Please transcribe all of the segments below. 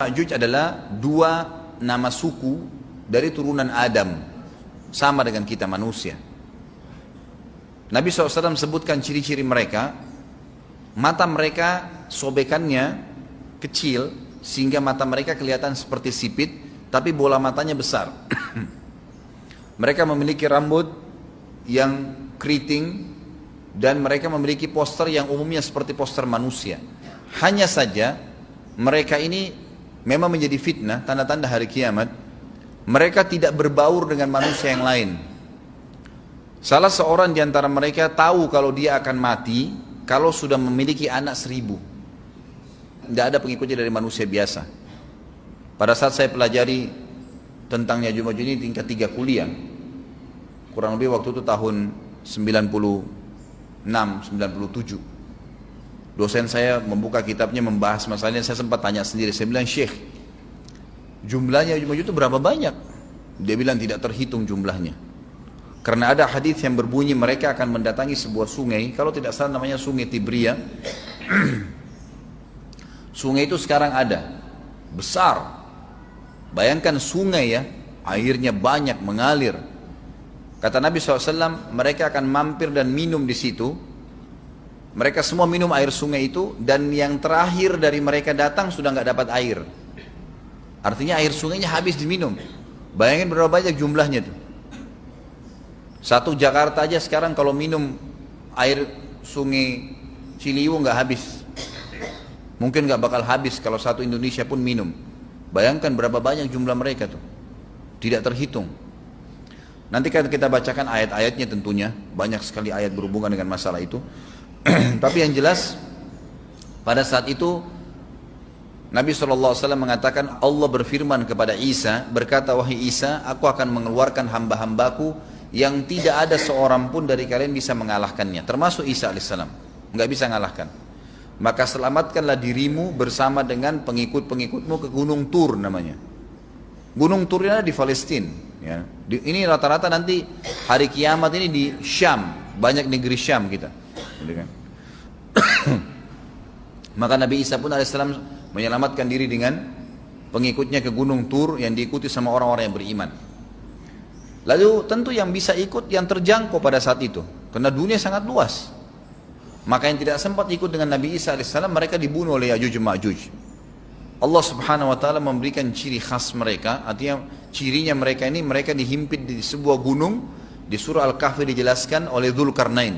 Ya'juj adalah dua nama suku dari turunan Adam, sama dengan kita manusia. Nabi SAW sebutkan ciri-ciri mereka. Mata mereka sobekannya kecil sehingga mata mereka kelihatan seperti sipit, tapi bola matanya besar. Mereka memiliki rambut yang keriting dan mereka memiliki poster yang umumnya seperti poster manusia. Hanya saja mereka ini memang menjadi fitnah, tanda-tanda hari kiamat. Mereka tidak berbaur dengan manusia yang lain. Salah seorang di antara mereka tahu kalau dia akan mati kalau sudah memiliki anak 1000. Tidak ada pengikutnya dari manusia biasa. Pada saat saya pelajari tentang Ya'juj Ma'juj ini tingkat 3 kuliah, kurang lebih waktu itu tahun 96, 97. Dosen saya membuka kitabnya membahas masalahnya. Saya sempat tanya sendiri, saya bilang, Syekh, jumlahnya Ya'juj Ma'juj itu berapa banyak? Dia bilang tidak terhitung jumlahnya. Karena ada hadis yang berbunyi mereka akan mendatangi sebuah sungai, kalau tidak salah namanya Sungai Tibria. Sungai itu sekarang ada, besar. Bayangkan sungai ya, airnya banyak mengalir. Kata Nabi SAW, mereka akan mampir dan minum di situ. Mereka semua minum air sungai itu, dan yang terakhir dari mereka datang sudah nggak dapat air. Artinya air sungainya habis diminum. Bayangin berapa banyak jumlahnya tuh. Satu Jakarta aja sekarang kalau minum air sungai Ciliwung nggak habis. Mungkin nggak bakal habis kalau satu Indonesia pun minum. Bayangkan berapa banyak jumlah mereka tuh. Tidak terhitung. Nanti kan kita bacakan ayat-ayatnya tentunya. Banyak sekali ayat berhubungan dengan masalah itu. Tapi yang jelas pada saat itu Nabi SAW mengatakan, Allah berfirman kepada Isa, berkata, wahai Isa, aku akan mengeluarkan hamba-hambaku yang tidak ada seorang pun dari kalian bisa mengalahkannya, termasuk Isa alaihissalam, nggak bisa mengalahkan. Maka selamatkanlah dirimu bersama dengan pengikut-pengikutmu ke Gunung Tur namanya. Gunung Tur ini ada di Palestina. Ya. Ini rata-rata nanti hari kiamat ini di Syam, banyak negeri Syam kita. Gitu kan? Maka Nabi Isa pun alaihissalam menyelamatkan diri dengan pengikutnya ke Gunung Tur yang diikuti sama orang-orang yang beriman. Lalu tentu yang bisa ikut yang terjangkau pada saat itu, karena dunia sangat luas. Maka yang tidak sempat ikut dengan Nabi Isa AS, mereka dibunuh oleh Ya'juj Ma'juj. Allah Subhanahu Wa Taala memberikan ciri khas mereka, artinya cirinya mereka ini, mereka dihimpit di sebuah gunung. Di surah Al-Kahfi dijelaskan oleh Dzulkarnain.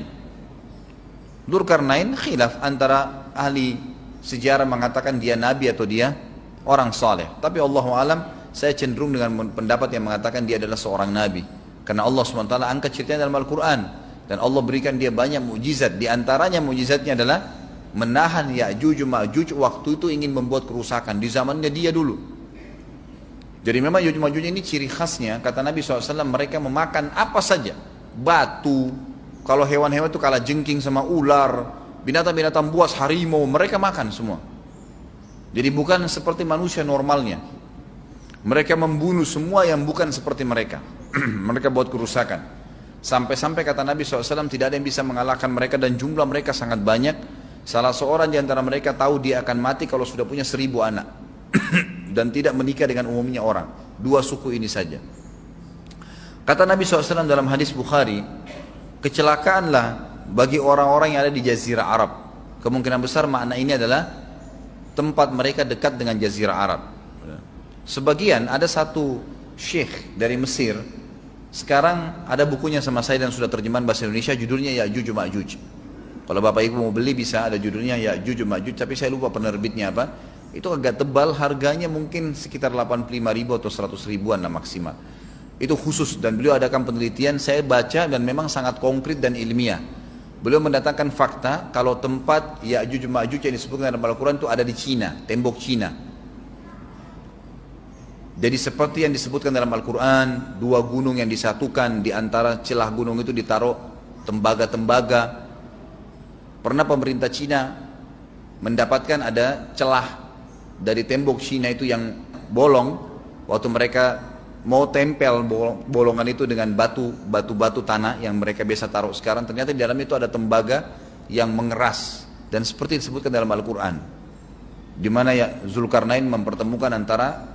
Dzulkarnain khilaf antara ahli sejarah mengatakan dia nabi atau dia orang saleh. Tapi Allahu alam, saya cenderung dengan pendapat yang mengatakan dia adalah seorang nabi. Karena Allah SWT angkat ceritanya dalam Al-Quran. Dan Allah berikan dia banyak mukjizat. Di antaranya mukjizatnya adalah menahan Ya'juj Ma'juj waktu itu ingin membuat kerusakan. Di zamannya dia dulu. Jadi memang Ya'juj Ma'juj ini ciri khasnya, kata Nabi SAW, mereka memakan apa saja. Batu, kalau hewan-hewan itu kalah jengking sama ular, binatang-binatang buas, harimau, mereka makan semua. Jadi bukan seperti manusia normalnya. Mereka membunuh semua yang bukan seperti mereka. Mereka buat kerusakan. Sampai-sampai kata Nabi SAW tidak ada yang bisa mengalahkan mereka dan jumlah mereka sangat banyak. Salah seorang di antara mereka tahu dia akan mati kalau sudah punya 1000 anak. Dan tidak menikah dengan umumnya orang. 2 suku ini saja. Kata Nabi SAW dalam hadis Bukhari, kecelakaanlah bagi orang-orang yang ada di Jazirah Arab. Kemungkinan besar makna ini adalah tempat mereka dekat dengan Jazirah Arab. Sebagian ada satu syekh dari Mesir, sekarang ada bukunya sama saya dan sudah terjemahan bahasa Indonesia, judulnya Ya'juj Ma'juj. Kalau Bapak Ibu mau beli bisa, ada judulnya Ya'juj Ma'juj, tapi saya lupa penerbitnya apa. Itu agak tebal, harganya mungkin sekitar 85.000 atau 100 ribuan lah maksimal. Itu khusus dan beliau adakan penelitian, saya baca dan memang sangat konkret dan ilmiah. Beliau mendatangkan fakta kalau tempat Ya'juj Ma'juj yang disebutkan dalam Al-Quran itu ada di Cina, tembok Cina. Jadi seperti yang disebutkan dalam Al-Quran, 2 gunung yang disatukan, di antara celah gunung itu ditaruh tembaga-tembaga. Pernah pemerintah Cina mendapatkan ada celah dari tembok Cina itu yang bolong, waktu mereka mau tempel bolongan itu dengan batu tanah yang mereka biasa taruh sekarang, ternyata di dalam itu ada tembaga yang mengeras, dan seperti disebutkan dalam Al-Quran. di mana ya Zulkarnain mempertemukan antara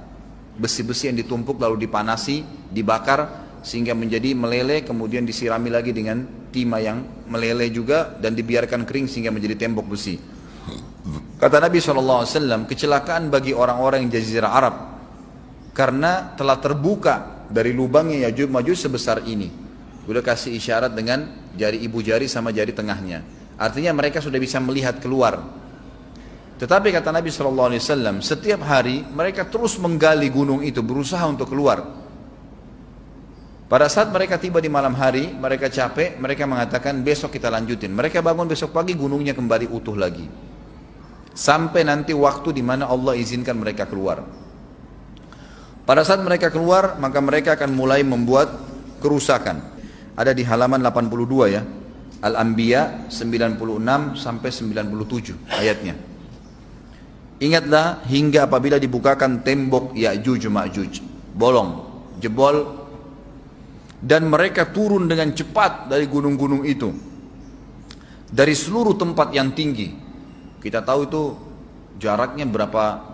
besi-besi yang ditumpuk lalu dipanasi, dibakar sehingga menjadi meleleh, kemudian disirami lagi dengan timah yang meleleh juga dan dibiarkan kering sehingga menjadi tembok besi. Kata Nabi SAW, kecelakaan bagi orang-orang yang Jazirah Arab karena telah terbuka dari lubangnya Yajuj Majuj sebesar ini. Sudah kasih isyarat dengan jari ibu jari sama jari tengahnya. Artinya mereka sudah bisa melihat keluar. Tetapi kata Nabi SAW, setiap hari mereka terus menggali gunung itu, berusaha untuk keluar. Pada saat mereka tiba di malam hari, mereka capek, mereka mengatakan besok kita lanjutin. Mereka bangun besok pagi, gunungnya kembali utuh lagi. Sampai nanti waktu di mana Allah izinkan mereka keluar. Pada saat mereka keluar, maka mereka akan mulai membuat kerusakan. Ada di halaman 82 ya. Al-Anbiya 96 sampai 97 ayatnya. Ingatlah hingga apabila dibukakan tembok Ya'juj Ma'juj, bolong, jebol, dan mereka turun dengan cepat dari gunung-gunung itu, dari seluruh tempat yang tinggi. Kita tahu itu jaraknya berapa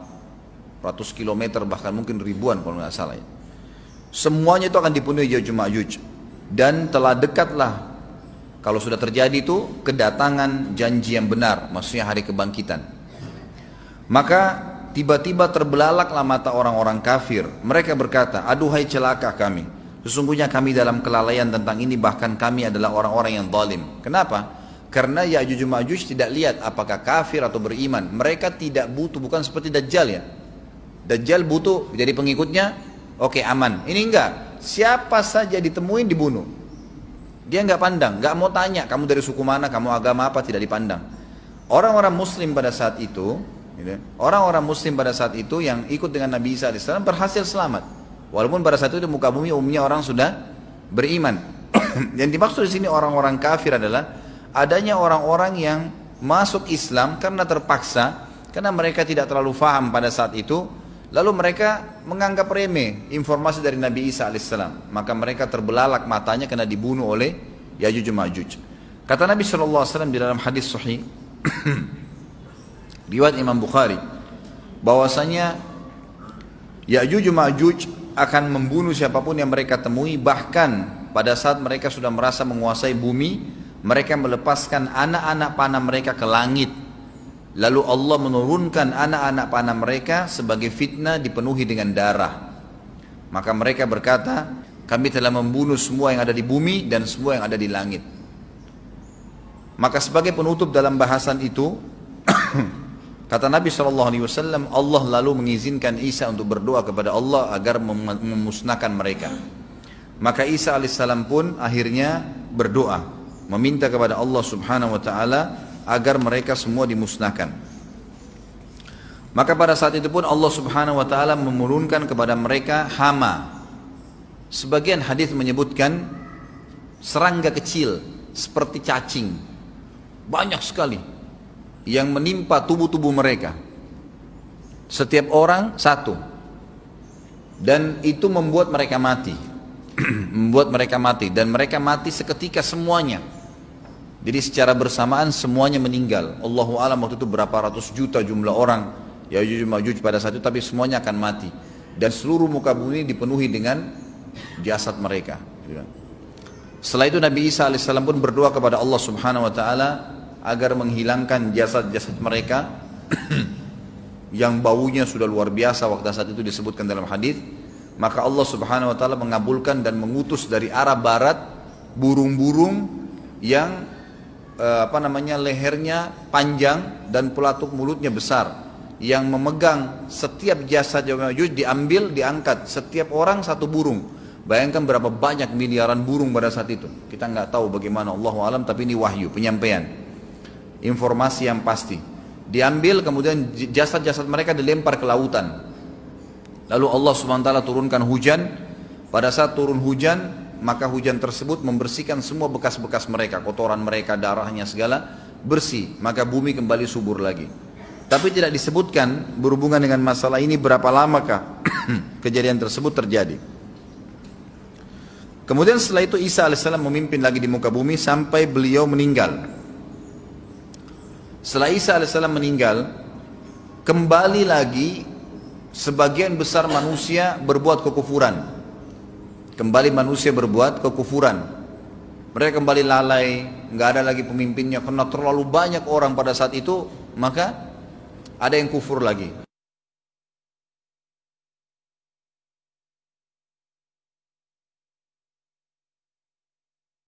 ratus kilometer, bahkan mungkin ribuan kalau nggak salah ya. Semuanya itu akan dipenuhi Ya'juj Ma'juj, dan telah dekatlah, kalau sudah terjadi itu, kedatangan janji yang benar, maksudnya hari kebangkitan. Maka tiba-tiba terbelalaklah mata orang-orang kafir. Mereka berkata, aduhai celaka kami, sesungguhnya kami dalam kelalaian tentang ini, bahkan kami adalah orang-orang yang zalim. Kenapa? Karena Ya'juj Ma'juj tidak lihat apakah kafir atau beriman. Mereka tidak butuh, bukan seperti Dajjal ya. Dajjal butuh jadi pengikutnya, oke, aman. Ini enggak, siapa saja ditemuin dibunuh. Dia enggak pandang, enggak mau tanya kamu dari suku mana, kamu agama apa, tidak dipandang. Orang-orang muslim pada saat itu, orang-orang muslim pada saat itu yang ikut dengan Nabi Isa AS berhasil selamat. Walaupun pada saat itu di muka bumi umumnya orang sudah beriman. Yang dimaksud di sini orang-orang kafir adalah adanya orang-orang yang masuk Islam karena terpaksa, karena mereka tidak terlalu faham pada saat itu, lalu mereka menganggap remeh informasi dari Nabi Isa AS. Maka mereka terbelalak matanya karena dibunuh oleh Ya'juj Ma'juj. Kata Nabi SAW di dalam hadis sahih riwayat Imam Bukhari, bahwasanya Ya'juj Ma'juj akan membunuh siapapun yang mereka temui. Bahkan pada saat mereka sudah merasa menguasai bumi, mereka melepaskan anak-anak panah mereka ke langit. Lalu Allah menurunkan anak-anak panah mereka sebagai fitnah, dipenuhi dengan darah. Maka mereka berkata, kami telah membunuh semua yang ada di bumi dan semua yang ada di langit. Maka sebagai penutup dalam bahasan itu, kata Nabi SAW, Allah lalu mengizinkan Isa untuk berdoa kepada Allah agar memusnahkan mereka. Maka Isa AS pun akhirnya berdoa, meminta kepada Allah Subhanahu Wa Taala agar mereka semua dimusnahkan. Maka pada saat itu pun Allah Subhanahu Wa Taala menurunkan kepada mereka hama. Sebagian hadis menyebutkan serangga kecil seperti cacing, banyak sekali yang menimpa tubuh-tubuh mereka. Setiap orang satu, dan itu membuat mereka mati. Membuat mereka mati, dan mereka mati seketika semuanya. Jadi secara bersamaan semuanya meninggal. Allahu a'lam waktu itu berapa ratus juta jumlah orang Ya'juj Ma'juj pada saat itu, tapi semuanya akan mati. Dan seluruh muka bumi dipenuhi dengan jasad mereka. Setelah itu Nabi Isa AS pun berdoa kepada Allah Subhanahu Wa Taala agar menghilangkan jasad-jasad mereka yang baunya sudah luar biasa waktu saat itu disebutkan dalam hadis. Maka Allah Subhanahu Wa Taala mengabulkan dan mengutus dari arah barat burung-burung yang lehernya panjang dan pelatuk mulutnya besar, yang memegang setiap jasad Ya'juj diambil, diangkat, setiap orang satu burung. Bayangkan berapa banyak miliaran burung pada saat itu. Kita nggak tahu bagaimana, Allahu a'lam, tapi ini wahyu, penyampaian informasi yang pasti. Diambil, kemudian jasad-jasad mereka dilempar ke lautan. Lalu Allah SWT turunkan hujan. Pada saat turun hujan, maka hujan tersebut membersihkan semua bekas-bekas mereka, kotoran mereka, darahnya segala bersih. Maka bumi kembali subur lagi. Tapi tidak disebutkan berhubungan dengan masalah ini berapa lamakah kejadian tersebut terjadi. Kemudian setelah itu Isa AS memimpin lagi di muka bumi sampai beliau meninggal. Setelah Isa AS meninggal, kembali lagi sebagian besar manusia berbuat kekufuran. Kembali manusia berbuat kekufuran. Mereka kembali lalai, nggak ada lagi pemimpinnya karena terlalu banyak orang pada saat itu, maka ada yang kufur lagi.